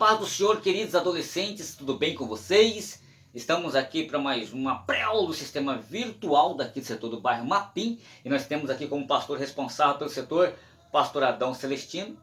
paz do Senhor, queridos adolescentes, tudo bem com vocês? Estamos aqui para mais uma pré-aula do sistema virtual daqui do setor do bairro Mapim. E nós temos aqui como pastor responsável pelo setor, pastor Adão Celestino,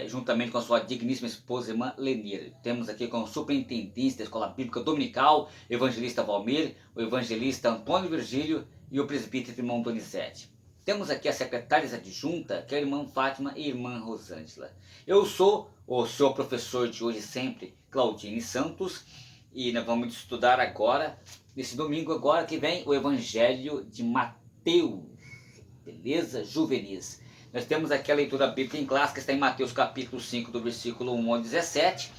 juntamente com a sua digníssima esposa, irmã Lenir. Temos aqui como superintendente da Escola Bíblica Dominical, evangelista Valmir, o evangelista Antônio Virgílio e o presbítero irmão Donizete. Temos aqui as secretárias adjunta, que é a irmã Fátima e a irmã Rosângela. Eu sou o seu professor de hoje sempre, Claudine Santos, e nós vamos estudar agora, nesse domingo agora que vem, o Evangelho de Mateus, beleza? Juvenis. Nós temos aqui a leitura bíblica em classe, que está em Mateus capítulo 5, do versículo 1 ao 17.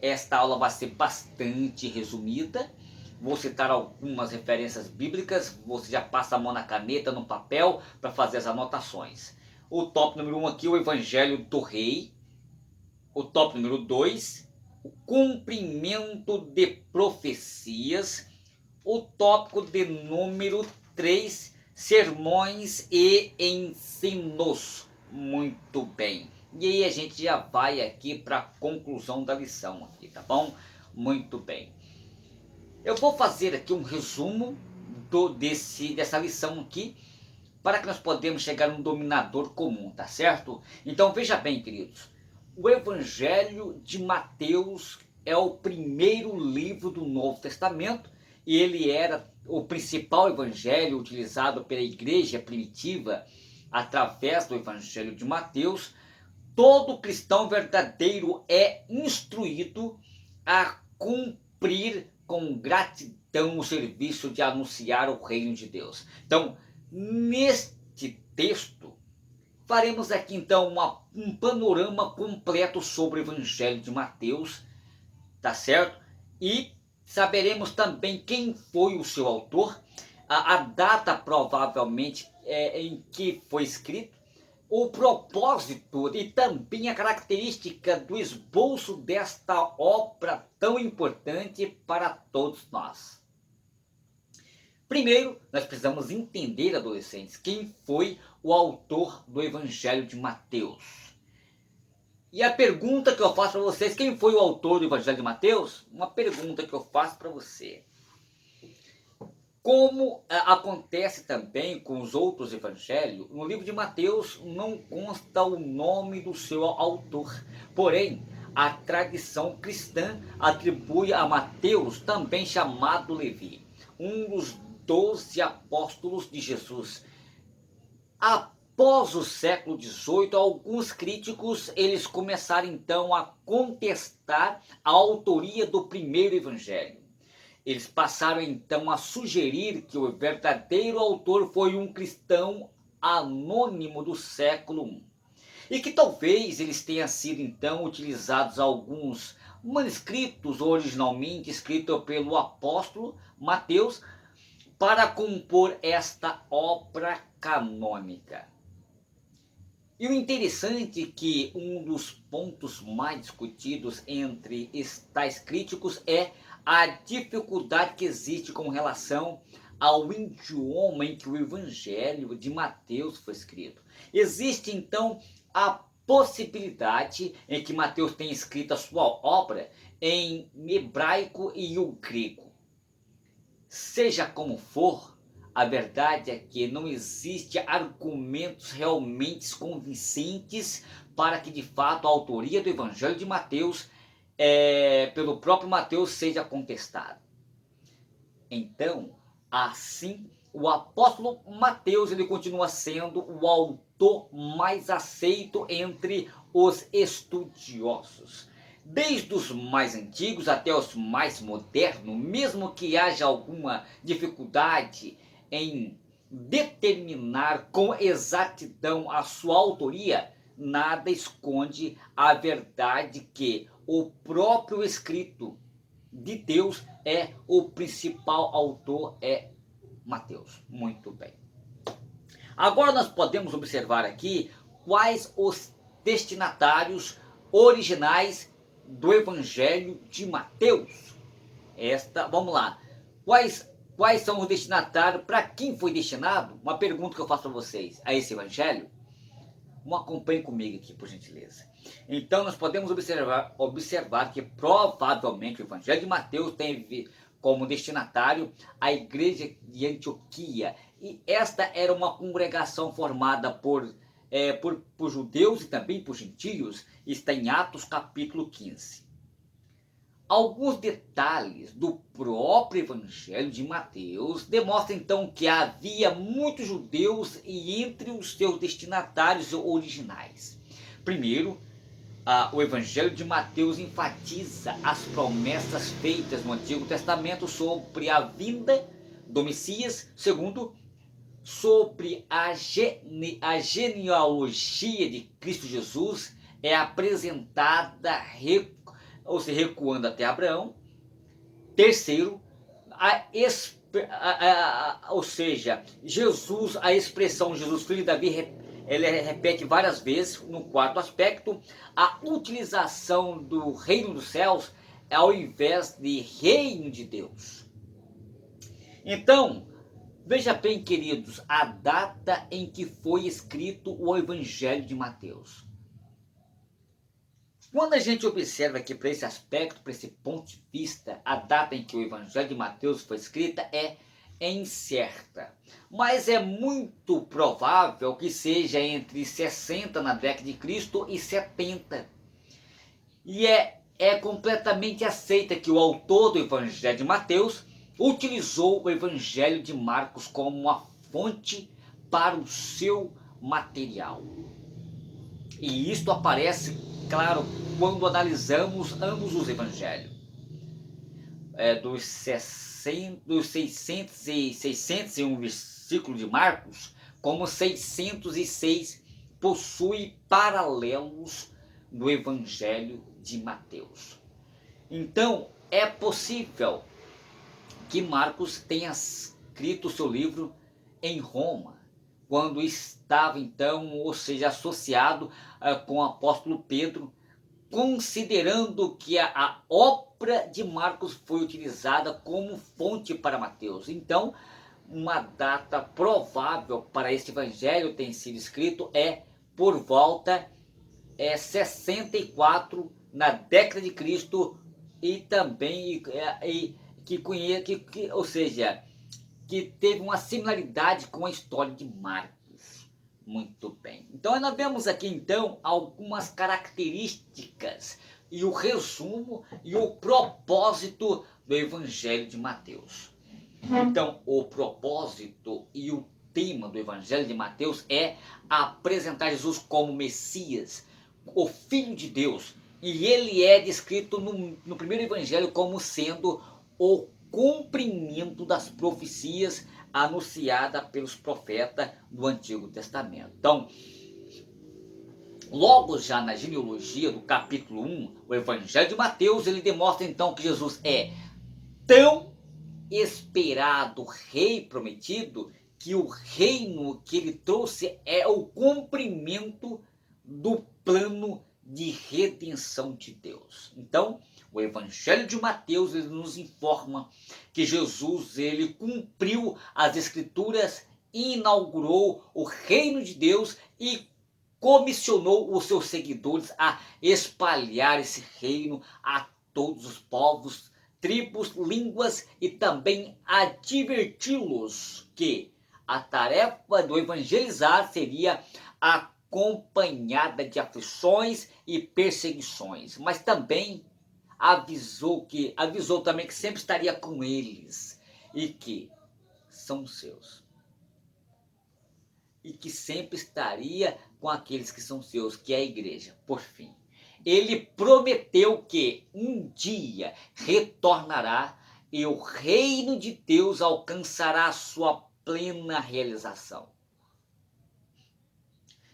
Esta aula vai ser bastante resumida. Vou citar algumas referências bíblicas, você já passa a mão na caneta, no papel, para fazer as anotações. O tópico número 1 aqui, o Evangelho do Rei. O tópico número 2, o cumprimento de profecias. O tópico de número 3, sermões e ensinos. Muito bem. E aí a gente já vai aqui para a conclusão da lição aqui, tá bom? Muito bem. Eu vou fazer aqui um resumo dessa lição aqui, para que nós podemos chegar a um dominador comum, tá certo? Então veja bem, queridos, o Evangelho de Mateus é o primeiro livro do Novo Testamento, e ele era o principal evangelho utilizado pela igreja primitiva através do Evangelho de Mateus. Todo cristão verdadeiro é instruído a cumprir com gratidão o serviço de anunciar o reino de Deus. Então, neste texto, faremos aqui então um panorama completo sobre o Evangelho de Mateus, tá certo? E saberemos também quem foi o seu autor, a data provavelmente em que foi escrito, o propósito e também a característica do esboço desta obra tão importante para todos nós. Primeiro, nós precisamos entender, adolescentes, quem foi o autor do Evangelho de Mateus. E a pergunta que eu faço para vocês, quem foi o autor do Evangelho de Mateus? Uma pergunta que eu faço para você. Como acontece também com os outros evangelhos, no livro de Mateus não consta o nome do seu autor. Porém, a tradição cristã atribui a Mateus, também chamado Levi, um dos 12 apóstolos de Jesus. Após o século XVIII, alguns críticos eles começaram então a contestar a autoria do primeiro evangelho. Eles passaram então a sugerir que o verdadeiro autor foi um cristão anônimo do século I. E que talvez eles tenham sido então utilizados alguns manuscritos originalmente escritos pelo apóstolo Mateus para compor esta obra canônica. E o interessante é que um dos pontos mais discutidos entre tais críticos é a dificuldade que existe com relação ao idioma em que o Evangelho de Mateus foi escrito. Existe então a possibilidade em que Mateus tenha escrito a sua obra em hebraico e o grego. Seja como for, a verdade é que não existe argumentos realmente convincentes para que de fato a autoria do Evangelho de Mateus pelo próprio Mateus seja contestada. Então, assim, o apóstolo Mateus ele continua sendo o autor mais aceito entre os estudiosos. Desde os mais antigos até os mais modernos, mesmo que haja alguma dificuldade em determinar com exatidão a sua autoria, nada esconde a verdade que o próprio escrito de Deus é o principal autor, é Mateus. Muito bem. Agora nós podemos observar aqui quais os destinatários originais do Evangelho de Mateus. Vamos lá. Quais são os destinatários? Para quem foi destinado? Uma pergunta que eu faço para vocês. A esse Evangelho. Acompanhe comigo aqui, por gentileza. Então, nós podemos observar que provavelmente o Evangelho de Mateus tem como destinatário a igreja de Antioquia. E esta era uma congregação formada por judeus e também por gentios. Está em Atos capítulo 15. Alguns detalhes do próprio Evangelho de Mateus demonstram então que havia muitos judeus e entre os seus destinatários originais. Primeiro, o Evangelho de Mateus enfatiza as promessas feitas no Antigo Testamento sobre a vinda do Messias. Segundo, sobre a genealogia de Cristo Jesus é apresentada recuando até Abraão. Terceiro, ou seja, Jesus, a expressão Jesus filho de Davi, ele repete várias vezes. No quarto aspecto, a utilização do reino dos céus ao invés de reino de Deus. Então, veja bem, queridos, a data em que foi escrito o Evangelho de Mateus. Quando a gente observa aqui para esse aspecto, para esse ponto de vista, a data em que o Evangelho de Mateus foi escrita é incerta. Mas é muito provável que seja entre 60 na década de Cristo e 70. E é completamente aceita que o autor do Evangelho de Mateus utilizou o Evangelho de Marcos como uma fonte para o seu material. E isto aparece, claro, quando analisamos ambos os evangelhos. Dos 601 versículos de Marcos, como 606 possui paralelos no Evangelho de Mateus. Então, é possível que Marcos tenha escrito o seu livro em Roma, quando estava então, ou seja, associado com o apóstolo Pedro, considerando que a obra de Marcos foi utilizada como fonte para Mateus. Então, uma data provável para este evangelho ter sido escrito é por volta 64 na década de Cristo, e também ou seja, que teve uma similaridade com a história de Marcos. Muito bem. Então nós vemos aqui então algumas características e o resumo e o propósito do Evangelho de Mateus. Então, o propósito e o tema do Evangelho de Mateus é apresentar Jesus como Messias, o Filho de Deus. E ele é descrito no primeiro Evangelho como sendo o cumprimento das profecias anunciadas pelos profetas do Antigo Testamento. Então, logo já na genealogia do capítulo 1, o Evangelho de Mateus, ele demonstra então que Jesus é tão esperado rei prometido, que o reino que ele trouxe é o cumprimento do plano de redenção de Deus. Então, o Evangelho de Mateus, ele nos informa que Jesus, ele cumpriu as Escrituras, inaugurou o reino de Deus e comissionou os seus seguidores a espalhar esse reino a todos os povos, tribos, línguas, e também adverti-los que a tarefa do evangelizar seria acompanhada de aflições e perseguições, mas também avisou também que sempre estaria com eles e que são seus. E que sempre estaria com aqueles que são seus, que é a igreja. Por fim, ele prometeu que um dia retornará e o reino de Deus alcançará a sua plena realização.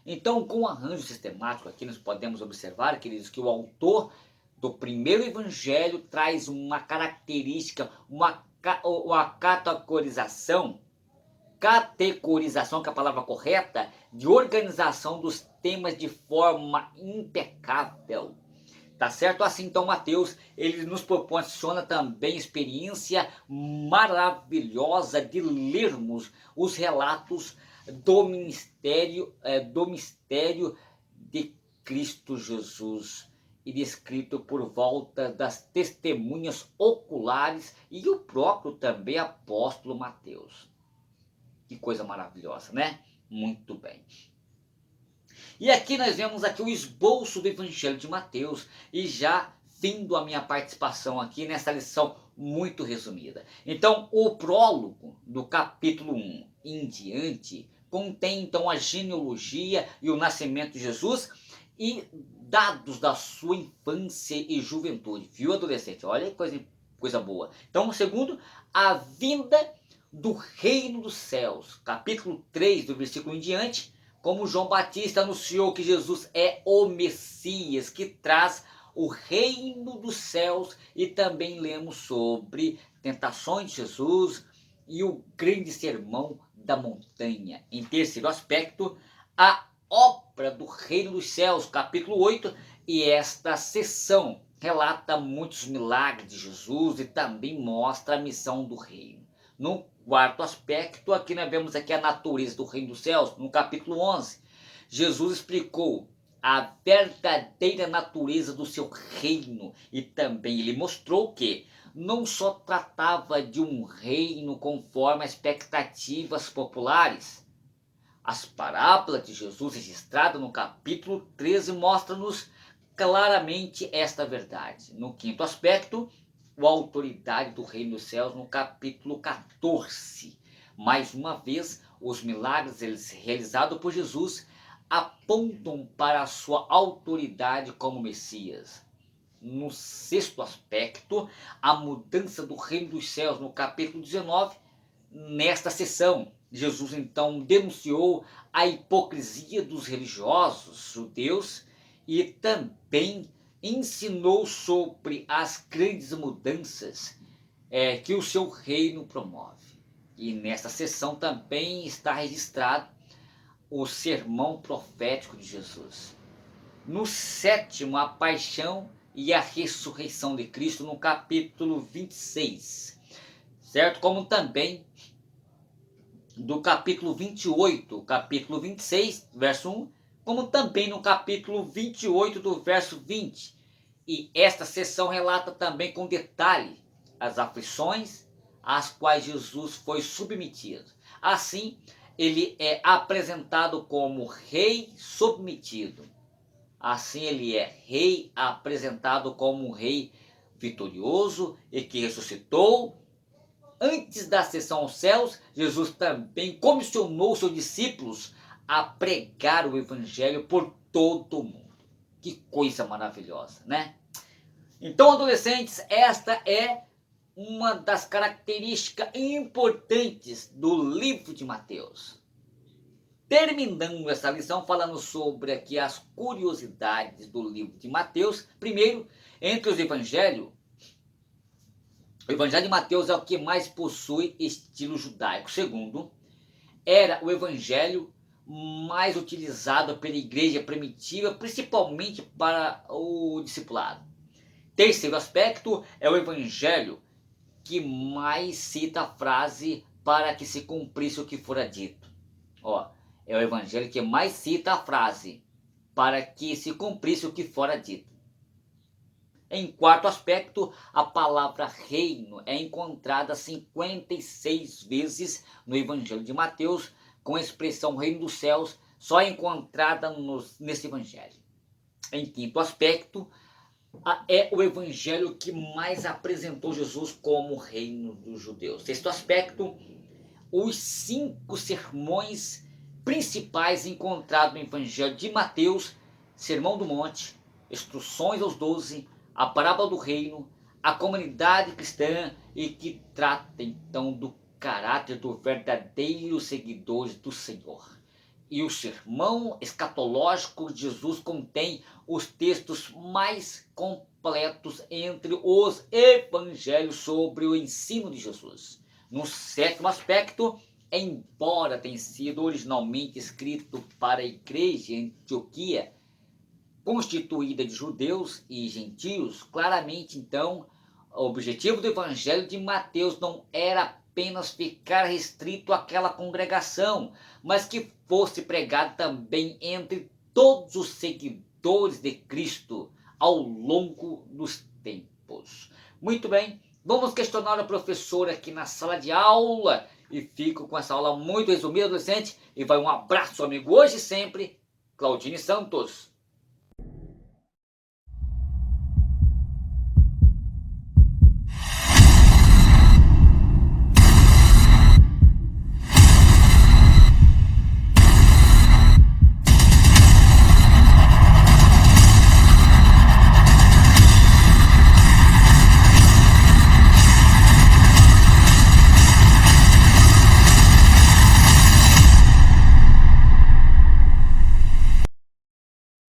Então, com o arranjo sistemático aqui, nós podemos observar, queridos, que o autor do primeiro evangelho traz uma característica, uma categorização, que é a palavra correta, de organização dos temas de forma impecável. Tá certo? Assim, então, Mateus, ele nos proporciona também experiência maravilhosa de lermos os relatos do mistério de Cristo Jesus e descrito por volta das testemunhas oculares e o próprio também apóstolo Mateus. Que coisa maravilhosa, né? Muito bem. E aqui nós vemos aqui o esboço do Evangelho de Mateus e já findo a minha participação aqui nessa lição muito resumida. Então, o prólogo do capítulo 1 em diante contém então a genealogia e o nascimento de Jesus e dados da sua infância e juventude. Viu, adolescente? Olha que coisa boa. Então, segundo, a vinda do reino dos céus. Capítulo 3, do versículo em diante, como João Batista anunciou que Jesus é o Messias, que traz o reino dos céus, e também lemos sobre tentações de Jesus e o grande sermão da montanha. Em terceiro aspecto, a obra do reino dos céus, capítulo 8, e esta sessão relata muitos milagres de Jesus e também mostra a missão do reino. No quarto aspecto, aqui nós vemos aqui a natureza do reino dos céus, no capítulo 11. Jesus explicou a verdadeira natureza do seu reino e também ele mostrou que não só tratava de um reino conforme as expectativas populares. As parábolas de Jesus registradas no capítulo 13 mostram-nos claramente esta verdade. No quinto aspecto, a autoridade do reino dos céus no capítulo 14. Mais uma vez, os milagres realizados por Jesus apontam para a sua autoridade como Messias. No sexto aspecto, a mudança do reino dos céus no capítulo 19, nesta sessão, Jesus então denunciou a hipocrisia dos religiosos judeus e também ensinou sobre as grandes mudanças que o seu reino promove. E nesta sessão também está registrado o sermão profético de Jesus. No sétimo, a paixão e a ressurreição de Cristo, no capítulo 26, certo? Como também do capítulo 28, capítulo 26, verso 1, como também no capítulo 28, do verso 20. E esta sessão relata também com detalhe as aflições às quais Jesus foi submetido. Assim, ele é apresentado como rei submetido. Assim, ele é rei apresentado como um rei vitorioso e que ressuscitou. Antes da ascensão aos céus, Jesus também comissionou seus discípulos a pregar o evangelho por todo o mundo. Que coisa maravilhosa, né? Então, adolescentes, esta é uma das características importantes do livro de Mateus. Terminando essa lição falando sobre aqui as curiosidades do livro de Mateus. Primeiro, entre os evangelhos, o Evangelho de Mateus é o que mais possui estilo judaico. Segundo, era o evangelho mais utilizado pela igreja primitiva, principalmente para o discipulado. Terceiro aspecto, é o evangelho que mais cita a frase para que se cumprisse o que fora dito. É o evangelho que mais cita a frase para que se cumprisse o que fora dito. Em quarto aspecto, a palavra reino é encontrada 56 vezes no Evangelho de Mateus, com a expressão reino dos céus só encontrada nesse Evangelho. Em quinto aspecto, é o Evangelho que mais apresentou Jesus como reino dos judeus. Sexto aspecto, os 5 sermões principais encontrados no Evangelho de Mateus: Sermão do Monte, Instruções aos 12, a parábola do reino, a comunidade cristã, e que trata então do caráter do verdadeiro seguidor do Senhor. E o sermão escatológico de Jesus contém os textos mais completos entre os evangelhos sobre o ensino de Jesus. No sétimo aspecto, embora tenha sido originalmente escrito para a igreja em Antioquia, constituída de judeus e gentios, claramente então o objetivo do Evangelho de Mateus não era apenas ficar restrito àquela congregação, mas que fosse pregado também entre todos os seguidores de Cristo ao longo dos tempos. Muito bem, vamos questionar o professor aqui na sala de aula e fico com essa aula muito resumida, adolescente, e vai um abraço, amigo, hoje e sempre, Claudine Santos.